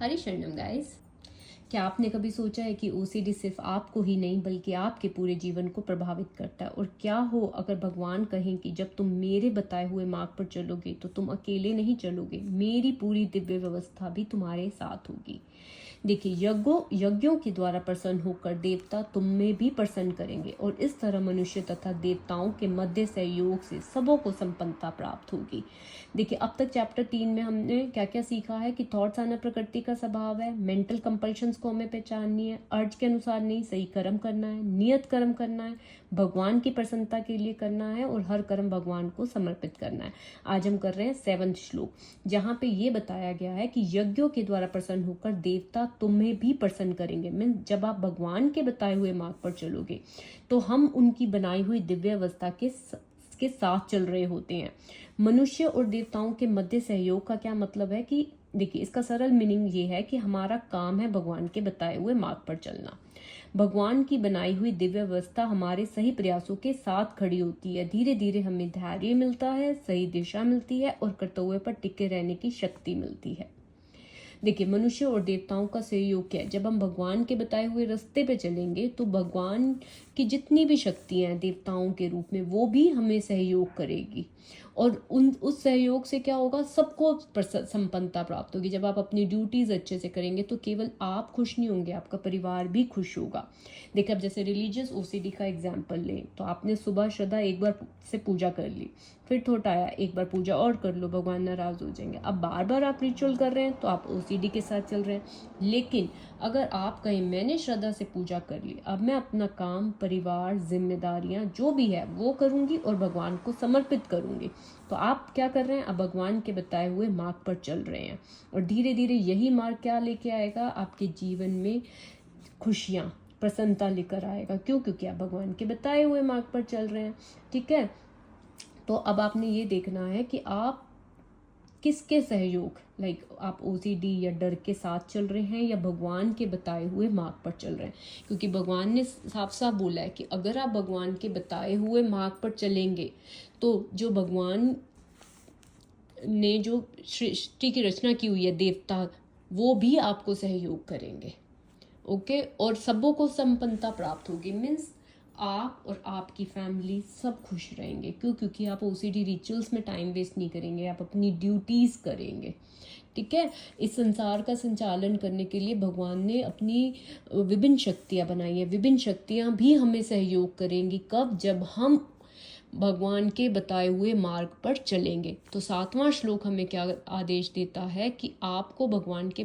हरी शरणम गाइस। क्या आपने कभी सोचा है कि ओसीडी सिर्फ आपको ही नहीं बल्कि आपके पूरे जीवन को प्रभावित करता है? और क्या हो अगर भगवान कहें कि जब तुम मेरे बताए हुए मार्ग पर चलोगे तो तुम अकेले नहीं चलोगे, मेरी पूरी दिव्य व्यवस्था भी तुम्हारे साथ होगी। देखिए, यज्ञों के द्वारा प्रसन्न होकर देवता तुम में भी प्रसन्न करेंगे और इस तरह मनुष्य तथा देवताओं के मध्य सहयोग से सबों को संपन्नता प्राप्त होगी। देखिए, अब तक चैप्टर 3 में हमने क्या क्या सीखा है कि थॉट्स आना प्रकृति का स्वभाव है, मेंटल कंपल्शंस को हमें पहचाननी है, अर्ज के अनुसार नहीं सही कर्म करना है, नियत कर्म करना है, भगवान की प्रसन्नता के लिए करना है और हर कर्म भगवान को समर्पित करना है। आज हम कर रहे हैं 7वां श्लोक, जहाँ पे ये बताया गया है कि यज्ञों के द्वारा प्रसन्न होकर देवता तुम्हें भी प्रसन्न करेंगे। मीन जब आप भगवान के बताए हुए मार्ग पर चलोगे तो हम उनकी बनाई हुई दिव्य अवस्था के साथ चल रहे होते हैं। मनुष्य और देवताओं के मध्य सहयोग का क्या मतलब है कि देखिए, इसका सरल मीनिंग ये है कि हमारा काम है भगवान के बताए हुए मार्ग पर चलना। भगवान की बनाई हुई दिव्य व्यवस्था हमारे सही प्रयासों के साथ खड़ी होती है। धीरे धीरे हमें धैर्य मिलता है, सही दिशा मिलती है और कर्तव्य पर टिके रहने की शक्ति मिलती है। देखिए, मनुष्य और देवताओं का सहयोग क्या है? जब हम भगवान के बताए हुए रास्ते पे चलेंगे तो भगवान की जितनी भी शक्तियां हैं देवताओं के रूप में, वो भी हमें सहयोग करेगी और उस सहयोग से क्या होगा, सबको संपन्नता प्राप्त होगी। जब आप अपनी ड्यूटीज अच्छे से करेंगे तो केवल आप खुश नहीं होंगे, आपका परिवार भी खुश होगा। देखिए, अब जैसे रिलीजियस ओसीडी का एग्जाम्पल लें तो आपने सुबह श्रद्धा एक बार से पूजा कर ली, फिर थॉट आया एक बार पूजा और कर लो, भगवान नाराज हो जाएंगे। अब बार बार आप रिचुअल कर रहे हैं तो आप ओसीडी के साथ चल रहे हैं। लेकिन अगर आप कहें मैंने श्रद्धा से पूजा कर ली, अब मैं अपना काम, परिवार, जिम्मेदारियां जो भी है वो करूंगी और भगवान को समर्पित करूंगी, तो आप क्या कर रहे हैं? अब भगवान के बताए हुए मार्ग पर चल रहे हैं। और धीरे धीरे यही मार्ग क्या लेके आएगा? आपके जीवन में खुशियां, प्रसन्नता लेकर आएगा। क्यों? क्योंकि आप भगवान के बताए हुए मार्ग पर चल रहे हैं। ठीक है, तो अब आपने ये देखना है कि आप किसके सहयोग, आप ओसीडी या डर के साथ चल रहे हैं या भगवान के बताए हुए मार्ग पर चल रहे हैं। क्योंकि भगवान ने साफ साफ बोला है कि अगर आप भगवान के बताए हुए मार्ग पर चलेंगे तो जो भगवान ने जो सृष्टि की रचना की हुई है, देवता, वो भी आपको सहयोग करेंगे। ओके, और सबों को संपन्नता प्राप्त होगी। मीन्स आप और आपकी फैमिली सब खुश रहेंगे। क्यों? क्योंकि आप ओसीडी रिचुअल्स में टाइम वेस्ट नहीं करेंगे, आप अपनी ड्यूटीज करेंगे। ठीक है, इस संसार का संचालन करने के लिए भगवान ने अपनी विभिन्न शक्तियां बनाई है। विभिन्न शक्तियां भी हमें सहयोग करेंगी। कब? जब हम भगवान के बताए हुए मार्ग पर चलेंगे। तो 7वां श्लोक हमें क्या आदेश देता है कि आपको भगवान के